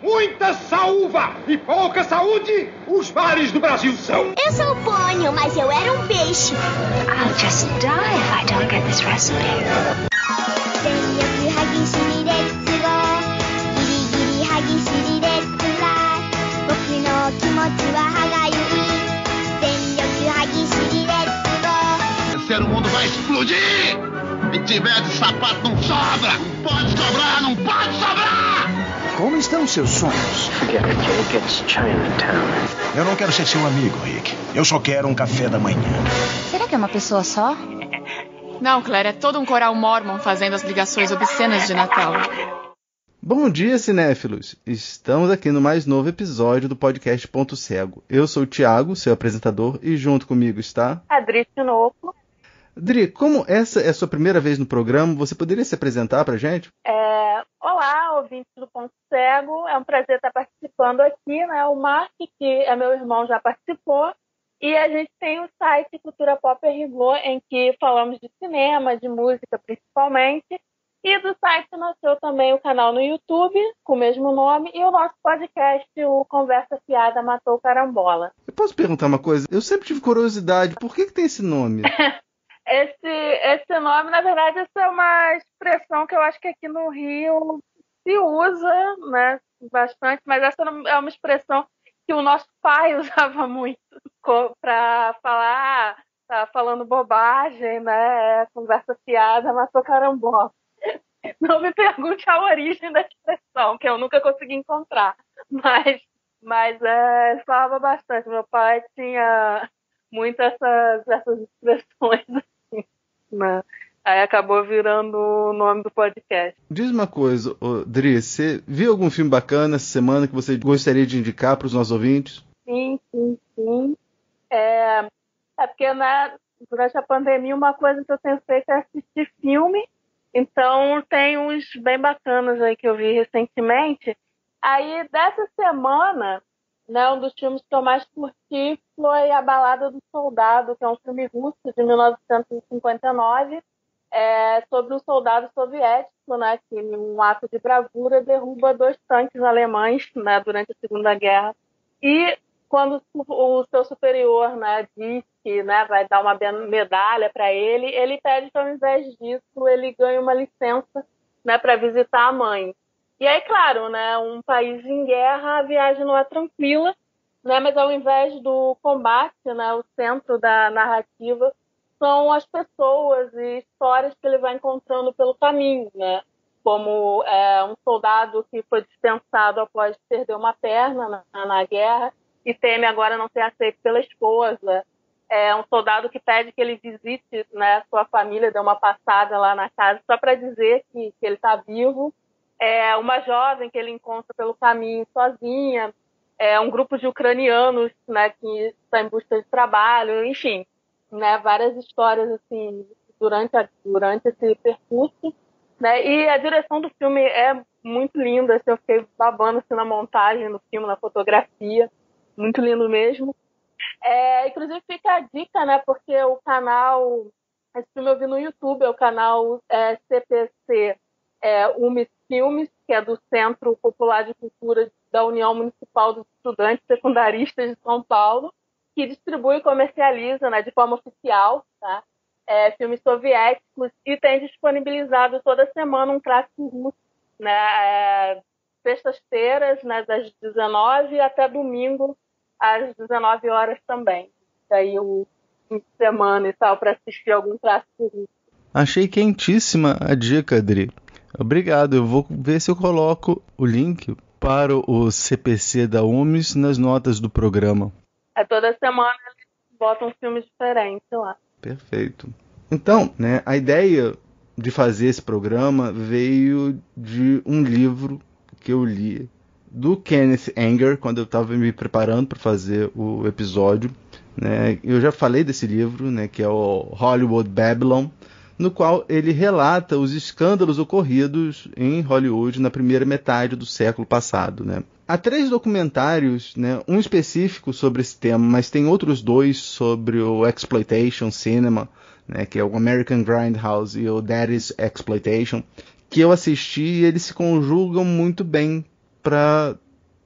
Muita saúva e pouca saúde, os mares do Brasil são. Eu sou o pônio, mas eu era um peixe. I'll just die if I don't get this recipe. O mundo vai explodir! Se tiver de sapato não sobra! Pode sobrar, não pode sobrar! Como estão seus sonhos? Forget it, Jake. It's Chinatown. Eu não quero ser seu amigo, Rick. Eu só quero um café da manhã. Será que é uma pessoa só? Não, Claire, é todo um coral mormon fazendo as ligações obscenas de Natal. Bom dia, cinéfilos! Estamos aqui no mais novo episódio do podcast Ponto Cego. Eu sou o Thiago, seu apresentador, e junto comigo está... Adri Tinoco. Adri, como essa é a sua primeira vez no programa, você poderia se apresentar pra gente? Olá, ouvintes do Ponto Cego. É um prazer estar participando aqui, né? O Mark, que é meu irmão, já participou. E a gente tem o site Cultura Pop Rigor, em que falamos de cinema, de música principalmente. E do site nasceu também o canal no YouTube, com o mesmo nome, e o nosso podcast, o Conversa Fiada Matou Carambola. Eu posso perguntar uma coisa? Eu sempre tive curiosidade, por que tem esse nome? Esse nome, na verdade, essa é uma expressão que eu acho que aqui no Rio se usa, né, bastante, mas essa é uma expressão que o nosso pai usava muito para falar, tá falando bobagem, né, conversa fiada, matou carambola. Não me pergunte a origem da expressão, que eu nunca consegui encontrar, mas falava bastante. Meu pai tinha muito essas expressões. Né? Aí acabou virando o nome do podcast. Diz uma coisa, Dri, você viu algum filme bacana essa semana que você gostaria de indicar para os nossos ouvintes? Sim. É porque durante a pandemia uma coisa que eu tenho feito é assistir filme. Então tem uns bem bacanas aí que eu vi recentemente. Aí dessa semana, né, um dos filmes que eu mais curti foi A Balada do Soldado, que é um filme russo de 1959, sobre um soldado soviético, né, que em um ato de bravura derruba 2 tanques alemães, né, durante a Segunda Guerra. E quando o seu superior, né, diz que, né, vai dar uma medalha para ele pede que ao invés disso ele ganhe uma licença, né, para visitar a mãe. E aí, claro, né, um país em guerra, a viagem não é tranquila, né, mas ao invés do combate, né, o centro da narrativa são as pessoas e histórias que ele vai encontrando pelo caminho, né, como um soldado que foi dispensado após perder uma perna na guerra e teme agora não ser aceito pela esposa. É um soldado que pede que ele visite, né, sua família, dê uma passada lá na casa só para dizer que ele está vivo. Uma jovem que ele encontra pelo caminho sozinha, um grupo de ucranianos, né, que está em busca de trabalho, enfim, né, várias histórias assim durante esse percurso, né, e a direção do filme é muito linda, assim, eu fiquei babando assim, na montagem do filme, na fotografia, muito lindo mesmo. Inclusive fica a dica, né, porque o canal, esse filme eu vi no YouTube, é o canal CPC UMIS Filmes, que é do Centro Popular de Cultura da União Municipal dos Estudantes Secundaristas de São Paulo, que distribui e comercializa, né, de forma oficial, tá, filmes soviéticos e tem disponibilizado toda semana um clássico russo, né, sextas-feiras, né, das 19 até domingo às 19 horas também. Daí o fim de semana e tal, para assistir algum clássico russo. Achei quentíssima a dica, Adri. Obrigado, eu vou ver se eu coloco o link para o CPC da UMES nas notas do programa. Toda semana eles botam um filme diferente lá. Perfeito. Então, né, a ideia de fazer esse programa veio de um livro que eu li do Kenneth Anger, quando eu estava me preparando para fazer o episódio. Né, eu já falei desse livro, né, que é o Hollywood Babylon, no qual ele relata os escândalos ocorridos em Hollywood na primeira metade do século passado. Né. Há 3 documentários, né, um específico sobre esse tema, mas tem outros 2 sobre o Exploitation Cinema, né, que é o American Grindhouse e o Daddy's Exploitation, que eu assisti e eles se conjugam muito bem para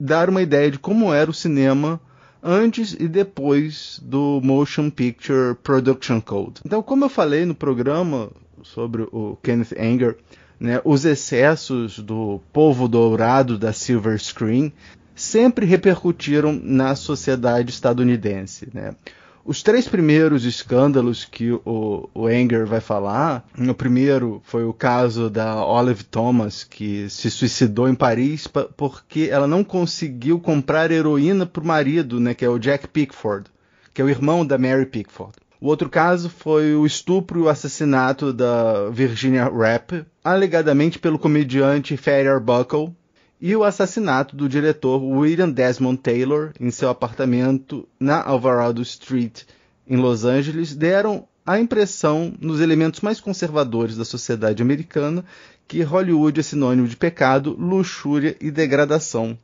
dar uma ideia de como era o cinema antes e depois do Motion Picture Production Code. Então, como eu falei no programa sobre o Kenneth Anger, né, os excessos do polvo dourado da Silver Screen sempre repercutiram na sociedade estadunidense, né? Os 3 primeiros escândalos que o Anger vai falar, o primeiro foi o caso da Olive Thomas, que se suicidou em Paris porque ela não conseguiu comprar heroína para o marido, né, que é o Jack Pickford, que é o irmão da Mary Pickford. O outro caso foi o estupro e o assassinato da Virginia Rappe, alegadamente pelo comediante Fatty Arbuckle, e o assassinato do diretor William Desmond Taylor em seu apartamento na Alvarado Street, em Los Angeles, deram a impressão nos elementos mais conservadores da sociedade americana que Hollywood é sinônimo de pecado, luxúria e degradação.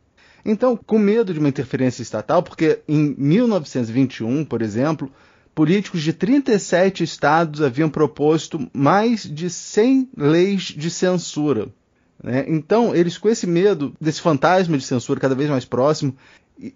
Então, com medo de uma interferência estatal, porque em 1921, por exemplo, políticos de 37 estados haviam proposto mais de 100 leis de censura. Né? Então, eles, com esse medo desse fantasma de censura cada vez mais próximo,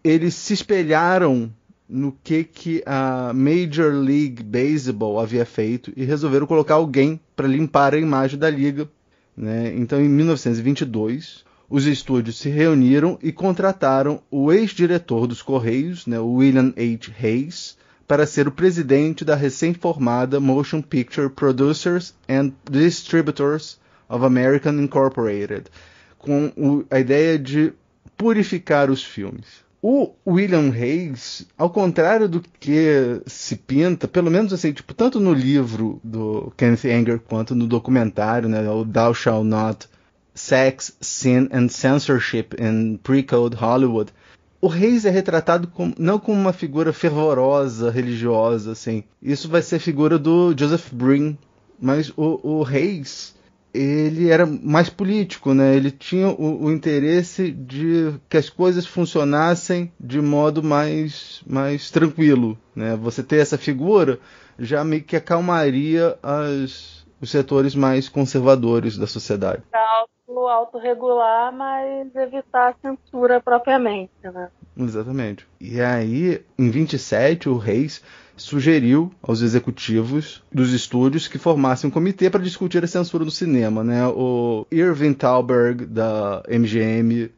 eles se espelharam no que a Major League Baseball havia feito e resolveram colocar alguém para limpar a imagem da liga. Né? Então, em 1922, os estúdios se reuniram e contrataram o ex-diretor dos Correios, né, o William H. Hayes, para ser o presidente da recém-formada Motion Picture Producers and Distributors of America Incorporated, com a ideia de purificar os filmes. O William Hayes, ao contrário do que se pinta, pelo menos assim, tipo, tanto no livro do Kenneth Anger quanto no documentário, né, o Thou Shalt Not, Sex, Sin and Censorship in Pre-Code Hollywood, o Hayes é retratado não como uma figura fervorosa, religiosa, assim. Isso vai ser a figura do Joseph Breen, mas o Hayes, ele era mais político, né? Ele tinha o interesse de que as coisas funcionassem de modo mais tranquilo, né? Você ter essa figura já meio que acalmaria os setores mais conservadores da sociedade. Autorregular, mas evitar a censura propriamente, né? Exatamente. E aí, em 27, o Hayes sugeriu aos executivos dos estúdios que formassem um comitê para discutir a censura no cinema, né? O Irving Thalberg, da MGM,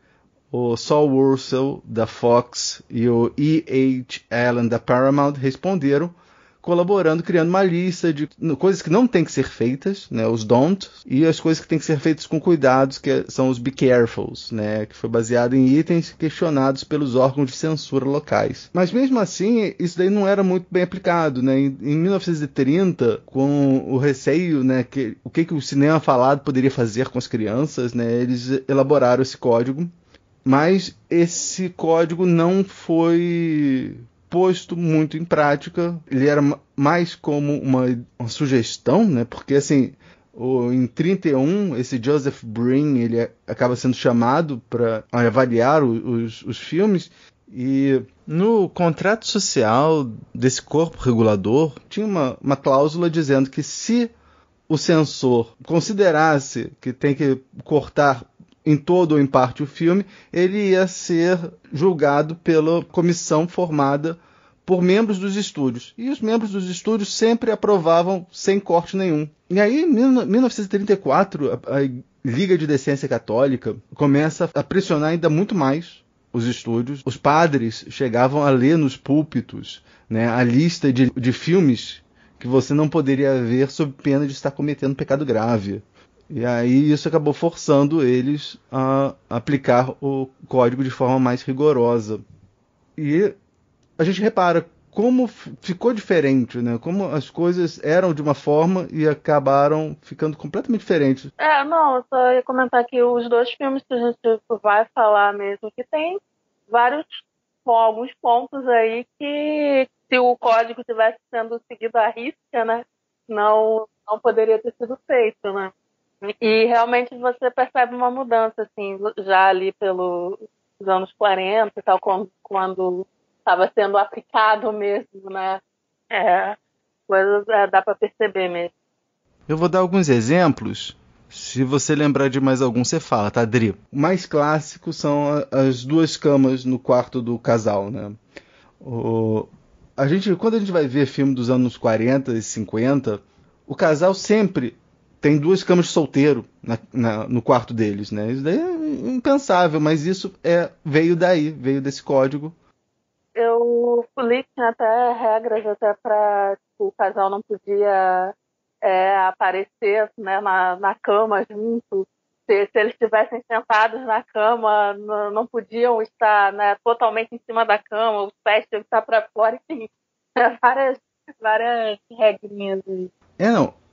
o Saul Wursel, da Fox, e o E.H. Allen, da Paramount, responderam colaborando, criando uma lista de coisas que não têm que ser feitas, né, os don't, e as coisas que têm que ser feitas com cuidados, que são os be carefuls, né, que foi baseado em itens questionados pelos órgãos de censura locais. Mas mesmo assim, isso daí não era muito bem aplicado, né? Em 1930, com o receio, né, o que o cinema falado poderia fazer com as crianças, né, eles elaboraram esse código, mas esse código não foi posto muito em prática. Ele era mais como uma sugestão, né? Porque assim, em 31, esse Joseph Breen, ele acaba sendo chamado para avaliar os filmes, e no contrato social desse corpo regulador tinha uma cláusula dizendo que se o censor considerasse que tem que cortar em todo ou em parte o filme, ele ia ser julgado pela comissão formada por membros dos estúdios. E os membros dos estúdios sempre aprovavam sem corte nenhum. E aí, em 1934, a Liga de Decência Católica começa a pressionar ainda muito mais os estúdios. Os padres chegavam a ler nos púlpitos, né, a lista de filmes que você não poderia ver sob pena de estar cometendo pecado grave. E aí isso acabou forçando eles a aplicar o código de forma mais rigorosa. E a gente repara como ficou diferente, né? Como as coisas eram de uma forma e acabaram ficando completamente diferentes. Não, eu só ia comentar que os dois filmes que a gente vai falar mesmo, que tem alguns pontos aí que, se o código estivesse sendo seguido à risca, né, não poderia ter sido feito, né? E realmente você percebe uma mudança, assim, já ali pelos anos 40 e tal, quando estava sendo aplicado mesmo, né? Coisas dá para perceber mesmo. Eu vou dar alguns exemplos Se você lembrar de mais algum, você fala, tá, Dri? O mais clássico são as duas camas no quarto do casal, né? Quando a gente vai ver filme dos anos 40 e 50, o casal sempre tem duas camas de solteiro no quarto deles, né? Isso daí é impensável, mas isso veio desse código. Eu li que tinha até regras até para o casal não podia aparecer, né, na cama junto. Se eles estivessem sentados na cama, não podiam estar, né, totalmente em cima da cama, os pés tinham que estar para fora, enfim, várias regrinhas aí.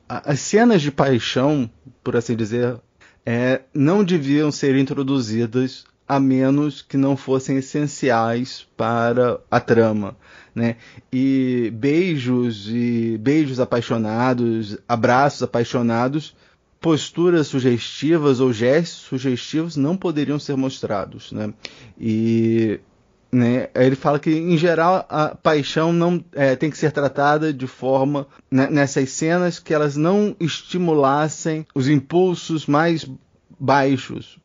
As cenas de paixão, por assim dizer, não deviam ser introduzidas a menos que não fossem essenciais para a trama, né? E beijos apaixonados, abraços apaixonados, posturas sugestivas ou gestos sugestivos não poderiam ser mostrados, né? E, né, ele fala que, em geral, a paixão não tem que ser tratada de forma, né, nessas cenas, que elas não estimulassem os impulsos mais baixos.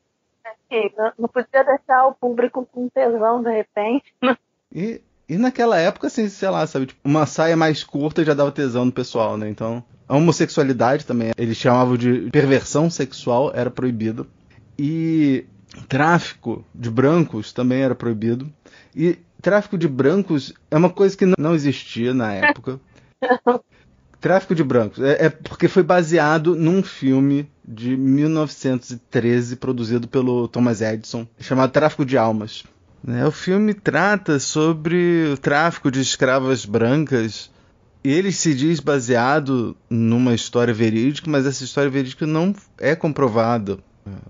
Não podia deixar o público com tesão de repente. E naquela época, assim, sei lá, sabe, tipo, uma saia mais curta já dava tesão no pessoal, né? Então, a homossexualidade também, eles chamavam de perversão sexual, era proibido. E tráfico de brancos também era proibido. E tráfico de brancos é uma coisa que não existia na época. Tráfico de brancos é porque foi baseado num filme de 1913 produzido pelo Thomas Edison, chamado Tráfico de Almas. O filme trata sobre o tráfico de escravas brancas e ele se diz baseado numa história verídica, mas essa história verídica não é comprovada.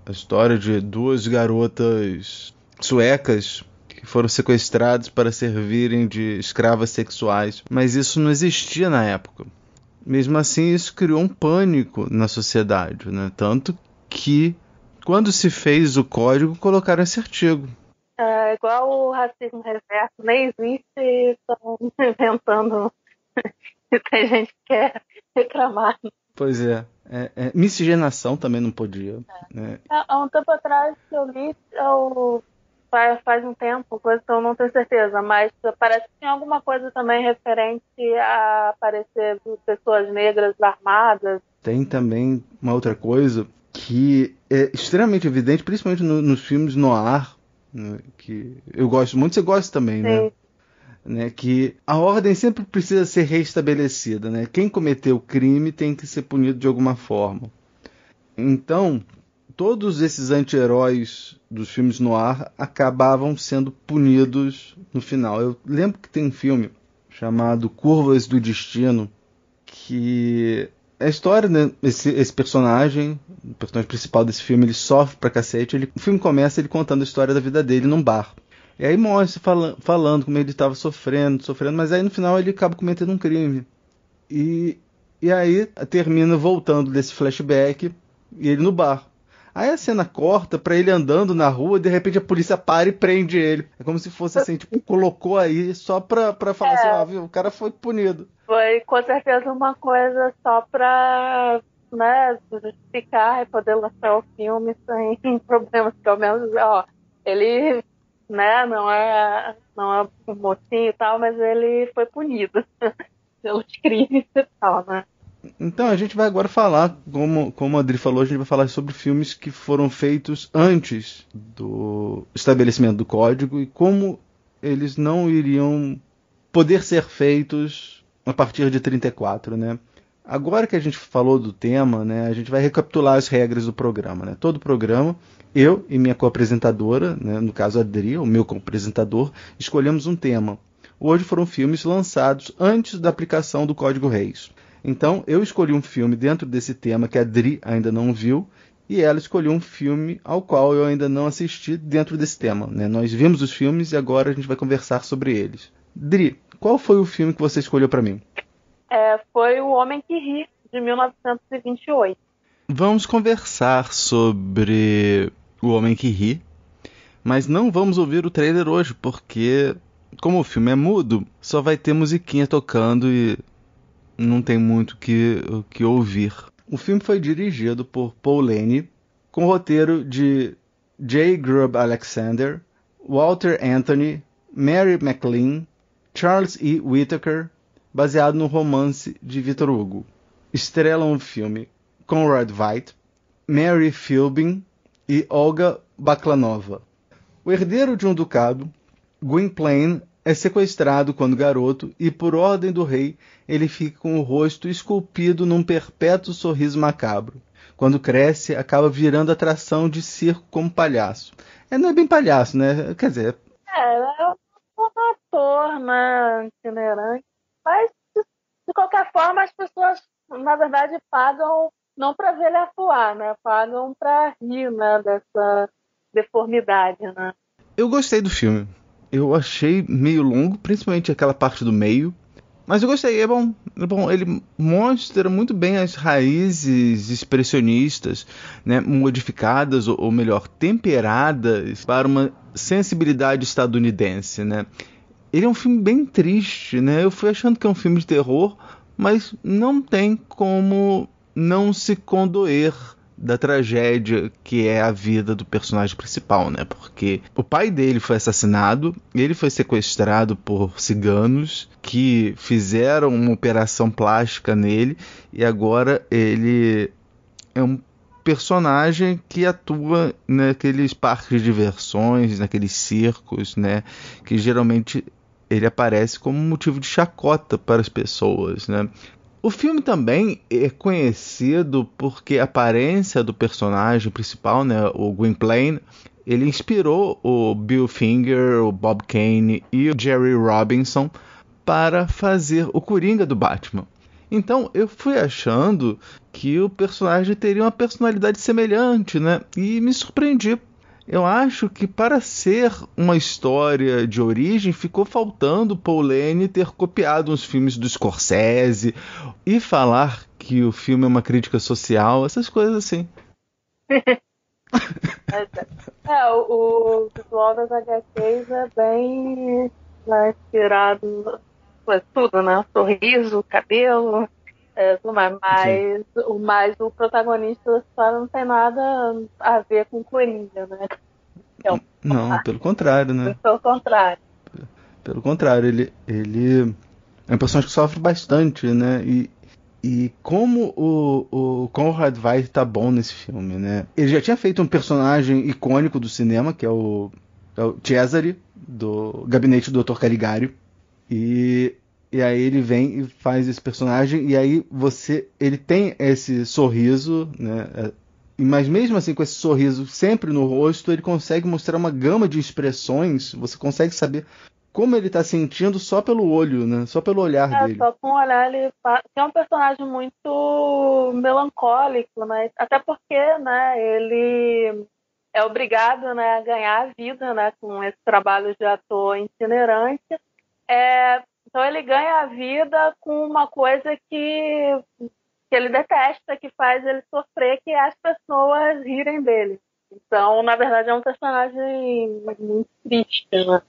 A história de duas garotas suecas que foram sequestradas para servirem de escravas sexuais, mas isso não existia na época. Mesmo assim, isso criou um pânico na sociedade, né? Tanto que, quando se fez o código, colocaram esse artigo. É igual o racismo reverso, nem existe e estão inventando. Tem gente que quer reclamar. Pois é. Miscigenação também não podia. Né? Há um tempo atrás que eu li, faz um tempo, coisa que eu não tenho certeza, mas parece que tinha alguma coisa também referente a aparecer pessoas negras armadas. Tem também uma outra coisa que é extremamente evidente, principalmente nos filmes noir, né, que eu gosto muito, você gosta também, sim, né? Que a ordem sempre precisa ser restabelecida, né? Quem cometeu o crime tem que ser punido de alguma forma. Então, todos esses anti-heróis dos filmes noir acabavam sendo punidos no final. Eu lembro que tem um filme chamado Curvas do Destino, que é a história, né? Esse personagem, o personagem principal desse filme, ele sofre pra cacete. O filme começa ele contando a história da vida dele num bar. E aí mostra falando como ele estava sofrendo, mas aí no final ele acaba cometendo um crime. E aí termina voltando desse flashback e ele no bar. Aí a cena corta pra ele andando na rua, de repente a polícia para e prende ele. É como se fosse assim, tipo, colocou aí só pra falar assim, viu, o cara foi punido. Foi com certeza uma coisa só pra, né, justificar e poder lançar o filme sem problemas, pelo menos, ele, né, não é um mocinho e tal, mas ele foi punido pelos crimes e tal, né. Então, a gente vai agora falar, como a Adri falou, a gente vai falar sobre filmes que foram feitos antes do estabelecimento do código e como eles não iriam poder ser feitos a partir de 34, né? Agora que a gente falou do tema, né, a gente vai recapitular as regras do programa, né? Todo programa, eu e minha co-apresentadora, né, no caso a Adri, o meu co-apresentador, escolhemos um tema. Hoje foram filmes lançados antes da aplicação do Código Reis. Então, eu escolhi um filme dentro desse tema que a Dri ainda não viu, e ela escolheu um filme ao qual eu ainda não assisti dentro desse tema, né? Nós vimos os filmes e agora a gente vai conversar sobre eles. Dri, qual foi o filme que você escolheu para mim? Foi O Homem que Ri, de 1928. Vamos conversar sobre O Homem que Ri, mas não vamos ouvir o trailer hoje, porque, como o filme é mudo, só vai ter musiquinha tocando e não tem muito o que ouvir. O filme foi dirigido por Paul Leni, com roteiro de J. Grub Alexander, Walter Anthony, Mary McLean, Charles E. Whittaker, baseado no romance de Victor Hugo. Estrelam o filme Conrad Veidt, Mary Philbin e Olga Baklanova. O herdeiro de um ducado, Gwynplaine, é sequestrado quando garoto e, por ordem do rei, ele fica com o rosto esculpido num perpétuo sorriso macabro. Quando cresce, acaba virando atração de circo como palhaço. Não é bem palhaço, né? Quer dizer... É um ator, né? Itinerante. Mas, de qualquer forma, as pessoas, na verdade, pagam não para ver ele atuar, né? Pagam para rir, né? Dessa deformidade, né? Eu gostei do filme. Eu achei meio longo, principalmente aquela parte do meio. Mas eu gostei, é bom. Ele mostra muito bem as raízes expressionistas, né, modificadas, ou melhor, temperadas para uma sensibilidade estadunidense, né. Ele é um filme bem triste, né. Eu fui achando que é um filme de terror, mas não tem como não se condoer da tragédia que é a vida do personagem principal, né? Porque o pai dele foi assassinado, ele foi sequestrado por ciganos que fizeram uma operação plástica nele e agora ele é um personagem que atua naqueles parques de diversões, naqueles circos, né? Que geralmente ele aparece como motivo de chacota para as pessoas, né? O filme também é conhecido porque a aparência do personagem principal, né, o Gwynplaine, ele inspirou o Bill Finger, o Bob Kane e o Jerry Robinson para fazer o Coringa do Batman. Então eu fui achando que o personagem teria uma personalidade semelhante, né, e me surpreendi. Eu acho que para ser uma história de origem ficou faltando Paul Leni ter copiado uns filmes do Scorsese e falar que o filme é uma crítica social, essas coisas assim. O visual das HQs é bem inspirado, tudo, né? Sorriso, cabelo, mas o protagonista da história não tem nada a ver com Coringa, né? Não, pelo contrário, né? Pelo contrário. Pelo contrário, ele é um personagem que sofre bastante, né? E como o Conrad Veidt tá bom nesse filme, né? Ele já tinha feito um personagem icônico do cinema, que é o Cesare, do Gabinete do Dr. Caligari. E aí ele vem e faz esse personagem, e aí ele tem esse sorriso, né? Mas mesmo assim, com esse sorriso sempre no rosto, ele consegue mostrar uma gama de expressões, você consegue saber como ele está sentindo só pelo olho, né? Só pelo olhar dele. Só com o olhar, ele é um personagem muito melancólico, né? Até porque, né, ele é obrigado, né, a ganhar a vida, né, com esse trabalho de ator itinerante. Então ele ganha a vida com uma coisa que ele detesta, que faz ele sofrer, que é as pessoas rirem dele. Então, na verdade, é um personagem muito triste, né?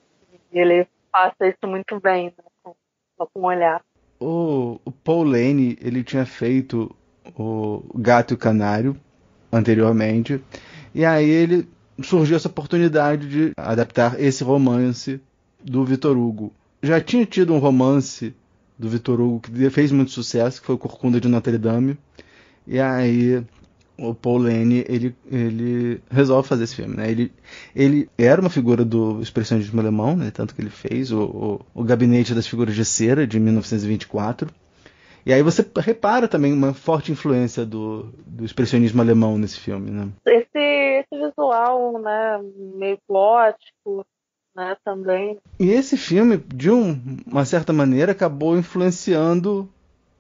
Ele passa isso muito bem, né? Com um olhar. O Paul Leni, ele tinha feito o Gato e o Canário anteriormente, e aí ele surgiu essa oportunidade de adaptar esse romance do Victor Hugo. Já tinha tido um romance do Victor Hugo que fez muito sucesso, que foi o Corcunda de Notre Dame, e aí o Paul Leni, ele resolve fazer esse filme, né? Ele era uma figura do expressionismo alemão, né? Tanto que ele fez o Gabinete das Figuras de Cera, de 1924, e aí você repara também uma forte influência do expressionismo alemão nesse filme, né? Esse visual, né, meio gótico, né, também. E esse filme, de uma certa maneira, acabou influenciando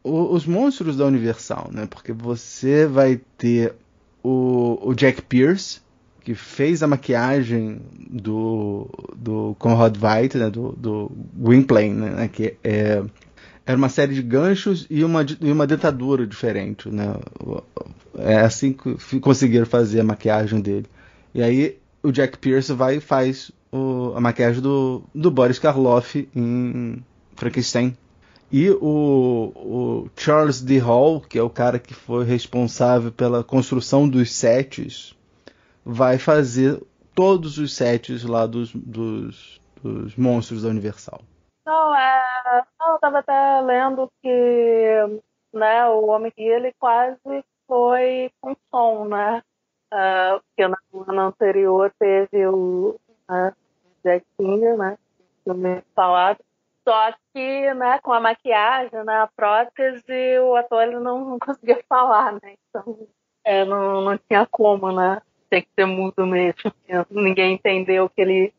os monstros da Universal, né? Porque você vai ter o Jack Pierce, que fez a maquiagem do Conrad Veidt, né? do Gwynplaine, né? Que era uma série de ganchos e uma dentadura diferente, né? É assim que conseguiram fazer a maquiagem dele. E aí o Jack Pierce vai e faz a maquiagem do Boris Karloff em Frankenstein. E o Charles D. Hall, que é o cara que foi responsável pela construção dos sets, vai fazer todos os sets lá dos monstros da Universal. Não, eu estava até lendo que, né, o Homem que ele quase foi com som, né? Porque no ano anterior teve o Jack Singer, né? Filme falado. Só que, né, com a maquiagem, né, a prótese, o ator ele não conseguia falar, né? Então, não tinha como, né? Tem que ser mudo mesmo. Ninguém entendeu o que ele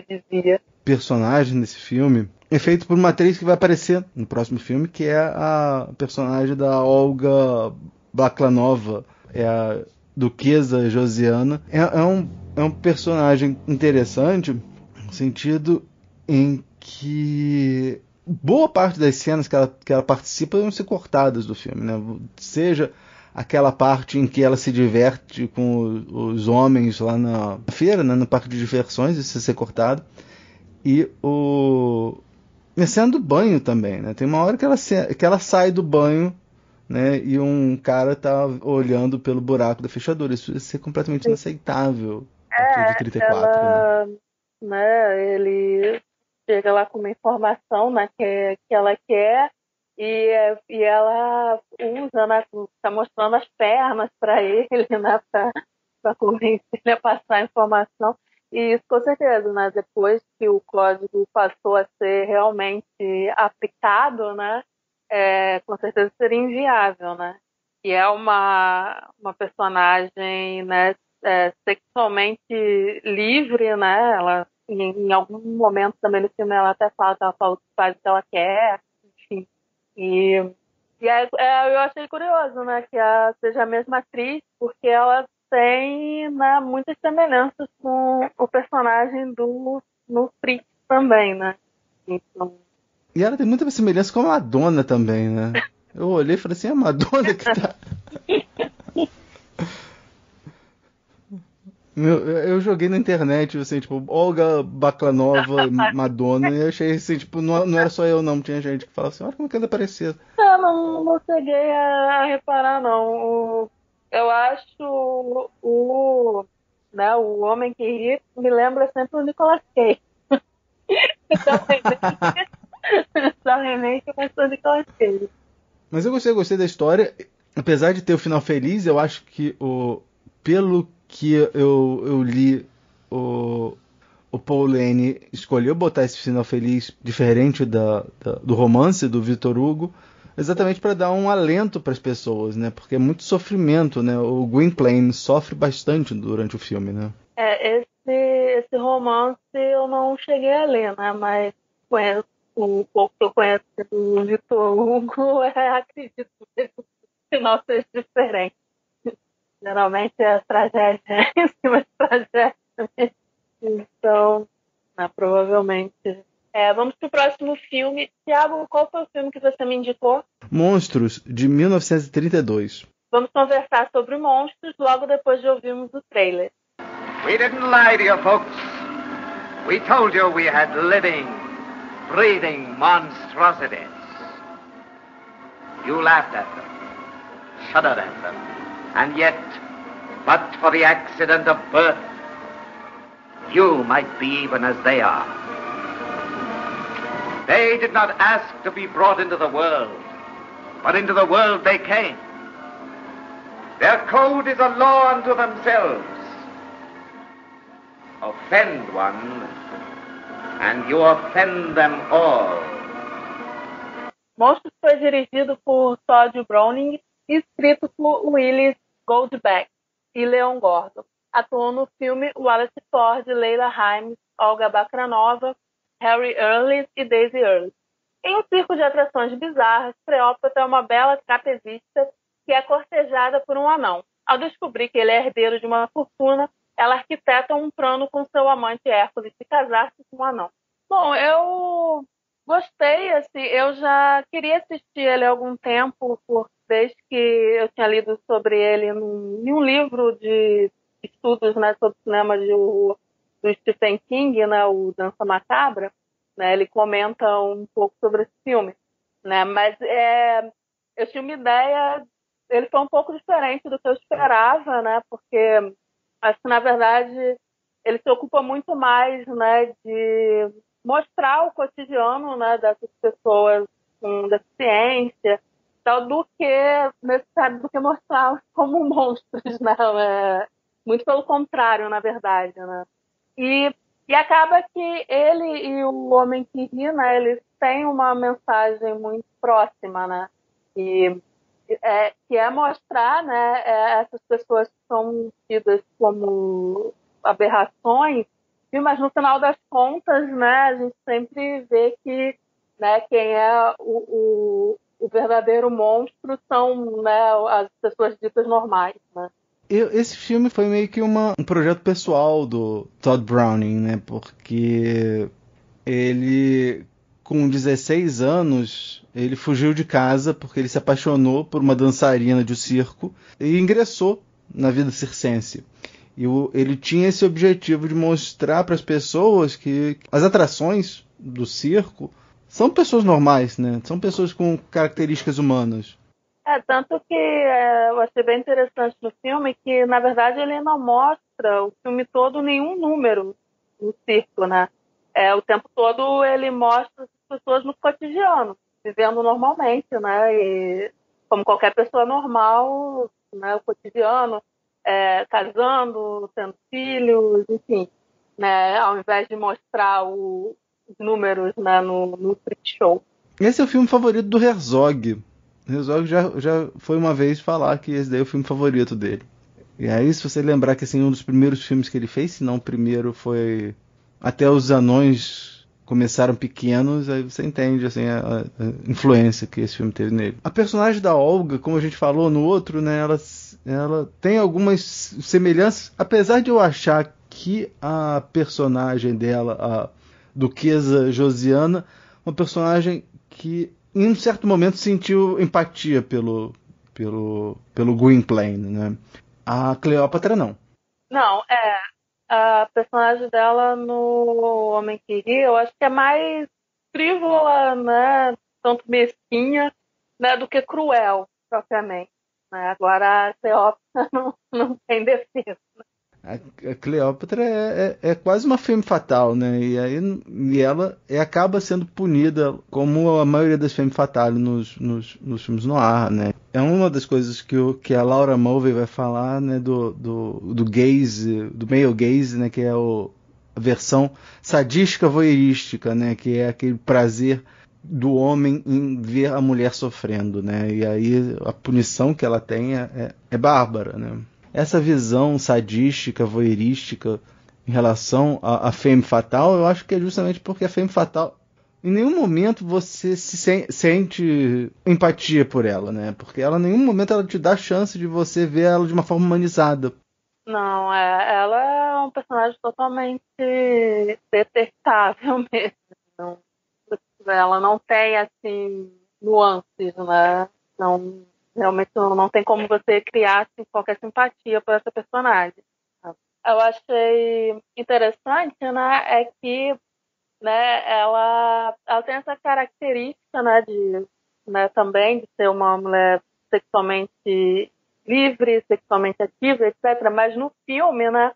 dizia. O personagem desse filme é feito por uma atriz que vai aparecer no próximo filme, que é a personagem da Olga Baklanova, é a Duquesa Josiana. É um personagem interessante no sentido em que boa parte das cenas que ela participa vão ser cortadas do filme, né? Seja aquela parte em que ela se diverte com os homens lá na feira, né? No parque de diversões, isso vai ser cortado. E a cena do banho também, né? Tem uma hora que ela sai do banho, né? E um cara tá olhando pelo buraco da fechadura. Isso ia ser completamente inaceitável de 34. Né? Ele chega lá com uma informação, né, que ela quer e ela usa, né, tá mostrando as pernas para ele, né, para convencer ele a passar a informação. E isso, com certeza, né, depois que o código passou a ser realmente aplicado, né, com certeza seria inviável, né. E é uma personagem, né, sexualmente livre, né, ela em algum momento também no filme ela até fala que ela faz o que ela quer, enfim. E eu achei curioso, né, que ela seja a mesma atriz, porque ela tem, né, muitas semelhanças com o personagem no Fritz também, né. Então... E ela tem muita semelhança com a Madonna também, né. Eu olhei e falei assim, é a Madonna que tá... Eu joguei na internet, assim, tipo, Olga Baklanova, Madonna, e achei assim, tipo, não era só eu não, tinha gente que falava assim, olha como é que ela é parecida. Não cheguei a reparar, não. Eu acho o Homem que Ri me lembra sempre o Nicolas Cage. Então, remake eu gosto do Nicolas Cage. Mas eu gostei da história, apesar de ter o final feliz, eu acho que pelo que eu li, o Paul Lane escolheu botar esse final feliz diferente do romance do Victor Hugo, exatamente para dar um alento para as pessoas, né? Porque é muito sofrimento, né? O Gwynplaine sofre bastante durante o filme, né? Esse romance eu não cheguei a ler, né? Mas conheço um pouco que eu conheço do Victor Hugo, acredito que o final seja diferente. Geralmente é tragédia em cima de tragédia. Então, provavelmente. Vamos pro próximo filme. Thiago, qual foi o filme que você me indicou? Monstros, de 1932. Vamos conversar sobre Monstros logo depois de ouvirmos o trailer. We didn't lie to you, folks. We told you we had living, breathing monstrosities. You laughed at them, shuddered at them. And yet, but for the accident of birth, you might be even as they are. They did not ask to be brought into the world, but into the world they came. Their code is a law unto themselves. Offend one, and you offend them all. Monstros foi dirigido por Todd Browning e escrito por Willis Goldberg e Leon Gordon. Atuou no filme Wallace Ford, Leila Himes, Olga Baklanova, Harry Early e Daisy Early. Em um circo de atrações bizarras, Cleópatra é uma bela trapezista que é cortejada por um anão. Ao descobrir que ele é herdeiro de uma fortuna, ela arquiteta um plano com seu amante Hércules de casar-se com um anão. Bom, eu gostei, assim, eu já queria assistir ele há algum tempo, desde que eu tinha lido sobre ele em um livro de estudos, né, sobre cinema do Stephen King, né, o Dança Macabra, né, ele comenta um pouco sobre esse filme. né? Mas eu tinha uma ideia, ele foi um pouco diferente do que eu esperava, né? Porque acho que, na verdade, ele se ocupa muito mais, né, de mostrar o cotidiano, né, dessas pessoas com deficiência, tal, do que mostrar como monstros, né? Muito pelo contrário, na verdade, né? E acaba que ele e o Homem que Ri, né, eles têm uma mensagem muito próxima, né? Que é mostrar, né, essas pessoas que são tidas como aberrações, mas no final das contas, né, a gente sempre vê que, né, quem é o verdadeiro monstro são, né, as pessoas ditas normais, né? Esse filme foi meio que um projeto pessoal do Todd Browning, né? Porque ele, com 16 anos, ele fugiu de casa porque ele se apaixonou por uma dançarina de circo e ingressou na vida circense. E ele tinha esse objetivo de mostrar para as pessoas que as atrações do circo são pessoas normais, né? São pessoas com características humanas. Tanto que eu achei bem interessante no filme que, na verdade, ele não mostra o filme todo nenhum número no circo, né? O tempo todo ele mostra as pessoas no cotidiano, vivendo normalmente, né? E como qualquer pessoa normal, né? O cotidiano, casando, tendo filhos, enfim, né? Ao invés de mostrar os números, né? no freak show. Esse é o filme favorito do Herzog. Herzog já foi uma vez falar que esse daí é o filme favorito dele. E aí, se você lembrar que assim, um dos primeiros filmes que ele fez, se não o primeiro, foi Até os Anões Começaram Pequenos, aí você entende assim, a influência que esse filme teve nele. A personagem da Olga, como a gente falou no outro, né, ela tem algumas semelhanças, apesar de eu achar que a personagem dela, a Duquesa Josiana, uma personagem que em um certo momento sentiu empatia pelo Gwynplaine, né? A Cleópatra não. Não, a personagem dela no Homem que Ri, eu acho que é mais frívola, né? Tanto mesquinha, né? Do que cruel, propriamente. Né? Agora a Cleópatra não tem defesa. A Cleópatra é quase uma femme fatale, né? E ela acaba sendo punida como a maioria das femme fatales nos filmes noir, né? É uma das coisas que a Laura Mulvey vai falar, né? Do gaze, do male gaze, né? Que é a versão sadística voyeurística, né? Que é aquele prazer do homem em ver a mulher sofrendo, né? E aí a punição que ela tem é bárbara, né? Essa visão sadística, voyeurística em relação à femme fatale, eu acho que é justamente porque a femme fatale, em nenhum momento você sente empatia por ela, né? Porque ela, em nenhum momento, ela te dá a chance de você ver ela de uma forma humanizada. Não, ela é um personagem totalmente detestável mesmo. Ela não tem, assim, nuances, né? Realmente não tem como você criar assim, qualquer simpatia por essa personagem. Eu achei interessante, né, é que, né, ela tem essa característica, né, também de ser uma mulher sexualmente livre, sexualmente ativa, etc. Mas no filme, né,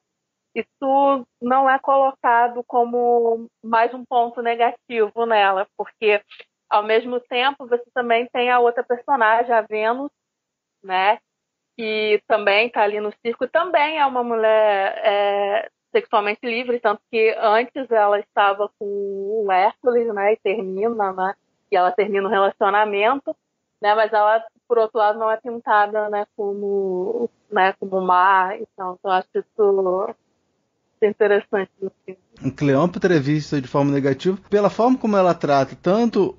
isso não é colocado como mais um ponto negativo nela, porque ao mesmo tempo, você também tem a outra personagem, a Vênus, né? Que também está ali no circo. E também é uma mulher sexualmente livre, tanto que antes ela estava com o Hércules, né? E termina, né? E ela termina o relacionamento, né? Mas ela, por outro lado, não é pintada, né? Como mar. Então eu acho isso interessante no filme. Cleópatra é vista de forma negativa pela forma como ela trata tanto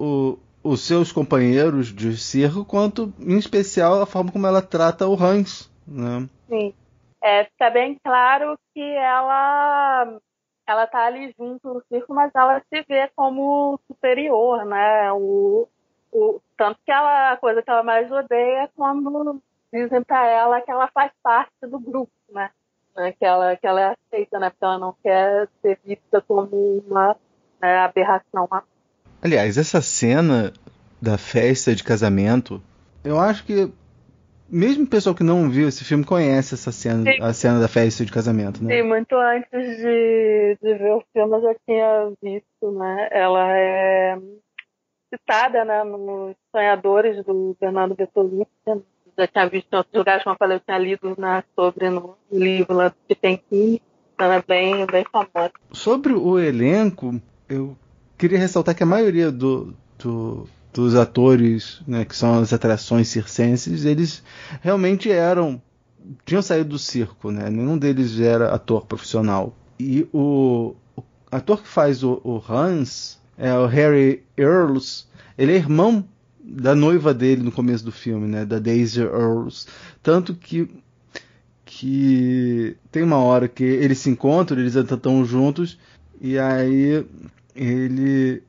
os seus companheiros de circo, quanto, em especial, a forma como ela trata o Hans, né? Sim. Fica bem claro que ela tá ali junto no circo, mas ela se vê como superior, né? Tanto que a coisa que ela mais odeia é quando dizem para ela que ela faz parte do grupo, né? Que ela é aceita, né? Porque ela não quer ser vista como uma aberração. Aliás, essa cena da festa de casamento, eu acho que mesmo o pessoal que não viu esse filme conhece essa cena, a cena da festa de casamento, né? Sim, muito antes de ver o filme eu já tinha visto, né? Ela é citada, né, nos Sonhadores do Bernardo Bertolucci. Já tinha visto em outros lugares, como eu falei, eu tinha lido, né, sobre no livro lá do Stephen King. Então é bem, bem famosa. Sobre o elenco, eu queria ressaltar que a maioria dos atores, né, que são as atrações circenses, eles realmente tinham saído do circo, né? Nenhum deles era ator profissional. E o ator que faz o Hans é o Harry Earls. Ele é irmão da noiva dele no começo do filme, né? Da Daisy Earls. Tanto que tem uma hora que eles se encontram, eles estão juntos, e aí ele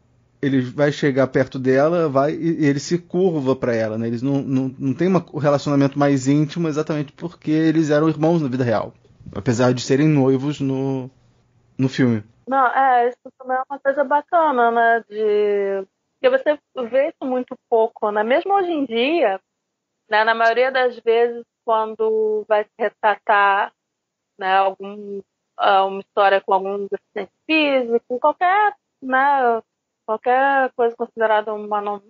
vai chegar perto dela, e ele se curva para ela, né? Eles não têm um relacionamento mais íntimo exatamente porque eles eram irmãos na vida real, apesar de serem noivos no filme. Não, isso também é uma coisa bacana, né? Porque você vê isso muito pouco, né? Mesmo hoje em dia, né? Na maioria das vezes, quando vai se retratar, né, uma história com algum deficiente físico, qualquer coisa considerada uma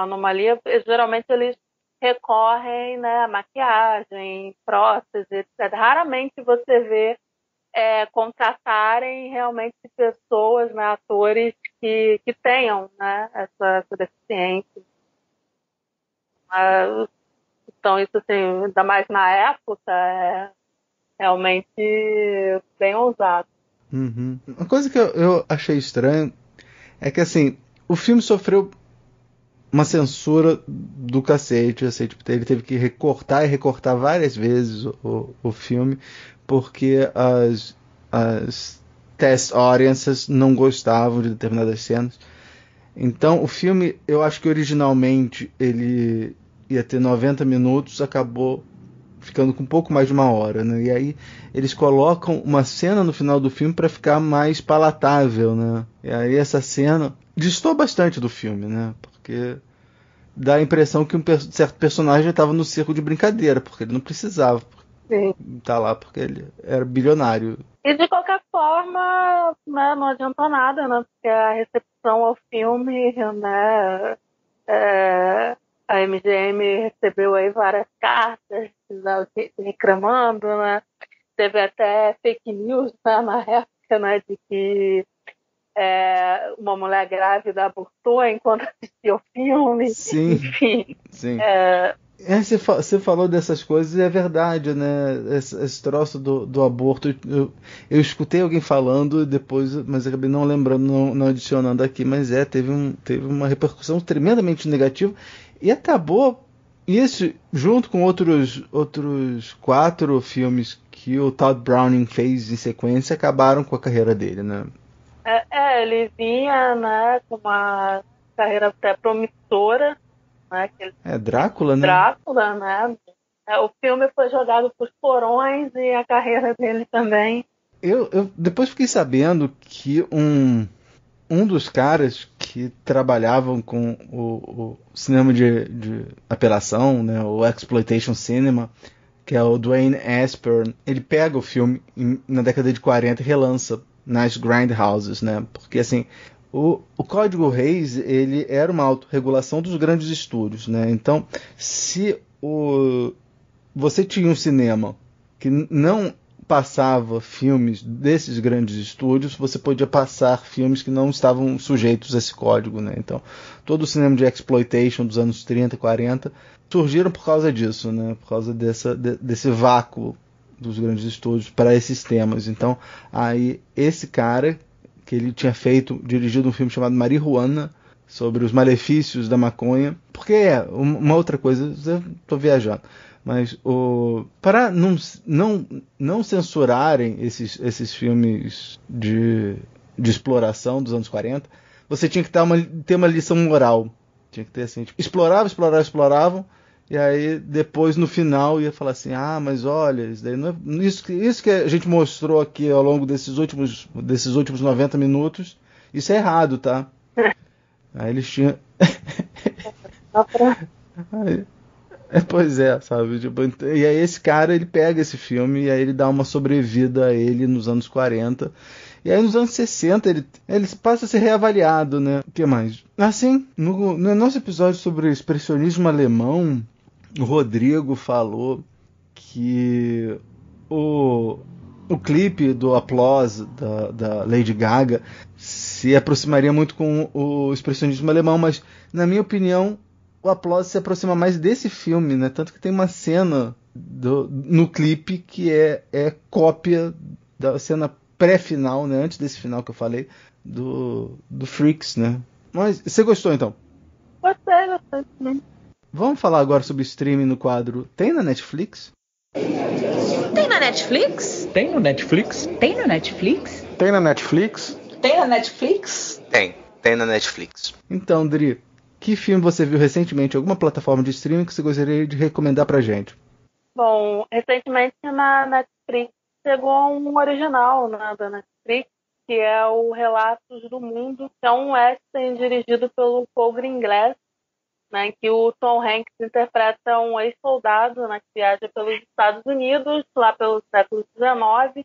anomalia, geralmente eles recorrem, né, a maquiagem, prótese, etc. Raramente você vê contratarem realmente pessoas, né, atores que tenham, né, essa deficiência. Então, isso, assim, ainda mais na época, é realmente bem ousado. Uhum. Uma coisa que eu achei estranho é que, assim, o filme sofreu uma censura do cacete, assim, tipo, ele teve que recortar e recortar várias vezes o filme, porque as test audiences não gostavam de determinadas cenas. Então, o filme, eu acho que originalmente ele ia ter 90 minutos, acabou ficando com um pouco mais de 1 hora, né? E aí eles colocam uma cena no final do filme para ficar mais palatável, né? E aí essa cena distorce bastante do filme, né? Porque dá a impressão que um certo personagem estava no circo de brincadeira, porque ele não precisava estar lá, porque ele era bilionário. E de qualquer forma, né, não adiantou nada, né? Porque a recepção ao filme, né, a MGM recebeu aí várias cartas reclamando, né? Teve até fake news, né, na época, né, de que uma mulher grávida abortou enquanto assistia o filme. Sim, enfim. Sim. Você falou dessas coisas e é verdade, né? Esse troço do aborto. Eu escutei alguém falando depois, mas acabei não lembrando, não adicionando aqui, mas teve uma repercussão tremendamente negativa e acabou isso junto com outros 4 filmes que o Todd Browning fez em sequência, acabaram com a carreira dele, né? Ele vinha, né, com uma carreira até promissora. Drácula, né? Drácula, né? O filme foi jogado por porões e a carreira dele também. Eu depois fiquei sabendo que um dos caras que trabalhavam com o cinema de apelação, né, o exploitation cinema, que é o Dwayne Aspern, ele pega o filme na década de 40 e relança nas grindhouses, né? Porque assim, o Código Reis, ele era uma autorregulação dos grandes estúdios, né? Então, se você tinha um cinema que não passava filmes desses grandes estúdios, você podia passar filmes que não estavam sujeitos a esse código, né? Então, todo o cinema de exploitation dos anos 30, 40 surgiram por causa disso, né? Por causa desse vácuo dos grandes estúdios para esses temas. Então, aí esse cara que ele tinha dirigido um filme chamado Marihuana, sobre os malefícios da maconha, porque uma outra coisa, eu estou viajando, mas para não censurarem esses filmes de exploração dos anos 40, você tinha que ter uma lição moral, tinha que ter assim, tipo, exploravam, e aí depois no final ia falar assim, mas olha, isso daí não é, isso que a gente mostrou aqui ao longo desses últimos 90 minutos, isso é errado, tá? Aí eles tinham Pois é, sabe? Tipo, e aí esse cara, ele pega esse filme e aí ele dá uma sobrevida a ele nos anos 40. E aí nos anos 60 ele passa a ser reavaliado, né? O que mais? Assim, no nosso episódio sobre o expressionismo alemão, o Rodrigo falou que o clipe do Applause da Lady Gaga se aproximaria muito com o expressionismo alemão, mas na minha opinião o Applause se aproxima mais desse filme, né? Tanto que tem uma cena no clipe que é cópia da cena pré-final, né? Antes desse final que eu falei, do Freaks, né? Mas você gostou, então? Gostei sim. Vamos falar agora sobre streaming no quadro Tem na Netflix? Tem na Netflix? Tem no Netflix? Tem no Netflix? Tem na Netflix? Tem na Netflix? Tem na Netflix. Então, Dri, que filme você viu recentemente em alguma plataforma de streaming que você gostaria de recomendar pra gente? Bom, recentemente na Netflix chegou um original, né, da Netflix, que é o Relatos do Mundo, que é um western dirigido pelo Paul Greengrass, né, em que o Tom Hanks interpreta um ex-soldado, né, que viaja pelos Estados Unidos, lá pelo século XIX,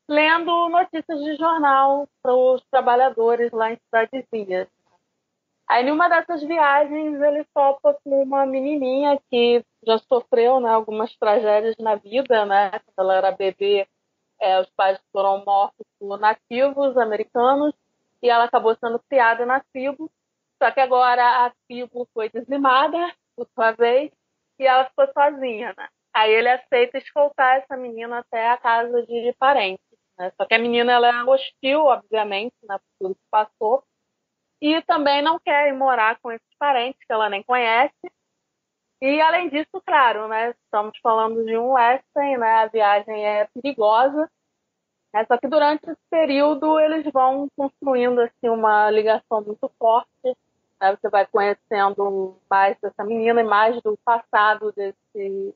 lendo notícias de jornal para os trabalhadores lá em cidadezinhas. Aí, numa dessas viagens, ele topa com uma menininha que já sofreu, né, algumas tragédias na vida, né? Quando ela era bebê, os pais foram mortos por nativos americanos e ela acabou sendo criada na tribo. Só que agora a tribo foi dizimada, por sua vez, e ela ficou sozinha, né? Aí ele aceita escoltar essa menina até a casa de parentes, né? Só que a menina ela é hostil, obviamente, né, por tudo que passou. E também não quer ir morar com esses parentes que ela nem conhece. E, além disso, claro, né, estamos falando de um western, né, a viagem é perigosa. Né, só que durante esse período eles vão construindo assim, uma ligação muito forte. Né, você vai conhecendo mais dessa menina e mais do passado desse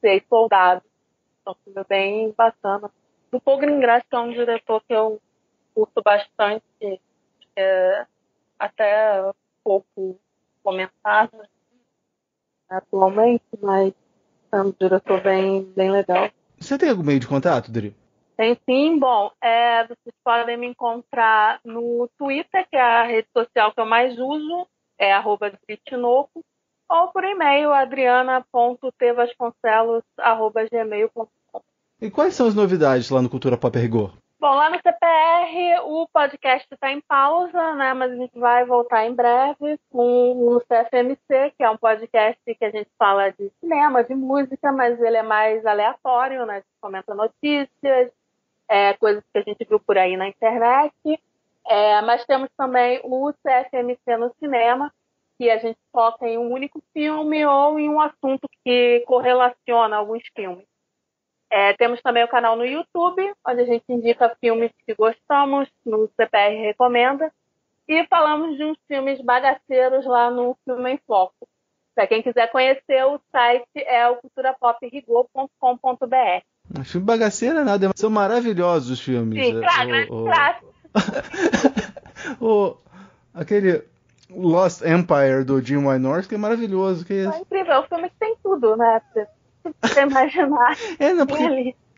ex-soldado. Então, é bem bacana. O Paul Greengrass, que é um diretor que eu curto bastante, até pouco comentado atualmente, mas é um diretor bem legal. Você tem algum meio de contato, Dri? Tem sim. Bom, vocês podem me encontrar no Twitter, que é a rede social que eu mais uso, é @DriTinoco, ou por e-mail, adriana.tvasconcelos@gmail.com. E quais são as novidades lá no Cultura Pop Rigor? Bom, lá no CPR o podcast está em pausa, né? Mas a gente vai voltar em breve com o CFMC, que é um podcast que a gente fala de cinema, de música, mas ele é mais aleatório, né? A gente comenta notícias, coisas que a gente viu por aí na internet. Mas temos também o CFMC no cinema, que a gente foca em um único filme ou em um assunto que correlaciona alguns filmes. Temos também o canal no YouTube, onde a gente indica filmes que gostamos, no CPR Recomenda, e falamos de uns filmes bagaceiros lá no Filme em Foco. Para quem quiser conhecer, o site é o culturapoprigor.com.br. Filme bagaceiro é nada, são maravilhosos os filmes. Sim, claro. Aquele Lost Empire do Jim Wynorski que é maravilhoso. Que é incrível, é um filme que tem tudo, né? Você imaginar. Não,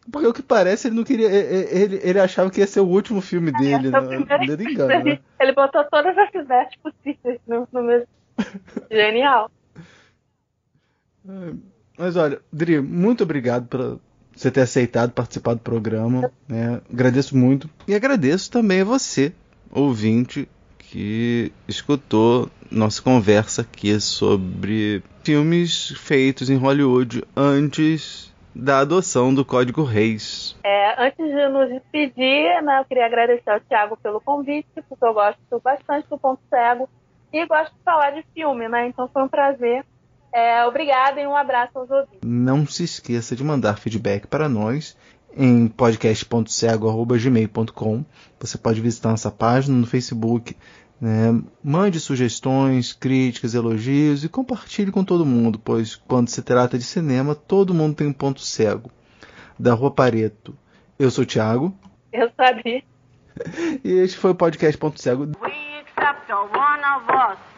porque o que parece, ele não queria. Ele achava que ia ser o último filme dele, né? Ele engano, né? Ele botou todas as ideias possíveis no mesmo. Genial. Mas olha, Dri, muito obrigado por você ter aceitado participar do programa. Né? Agradeço muito. E agradeço também a você, ouvinte, que escutou nossa conversa aqui sobre filmes feitos em Hollywood antes da adoção do Código Reis. Antes de nos despedir, né, eu queria agradecer ao Thiago pelo convite, porque eu gosto bastante do Ponto Cego e gosto de falar de filme, né? Então foi um prazer. Obrigada e um abraço aos ouvintes. Não se esqueça de mandar feedback para nós em podcast.cego@gmail.com. Você pode visitar nossa página no Facebook, né? Mande sugestões, críticas, elogios e compartilhe com todo mundo, pois quando se trata de cinema, todo mundo tem um ponto cego. Da Rua Pareto, eu sou o Thiago. Eu sou a Adri. E este foi o podcast Ponto Cego. We accept a one of us.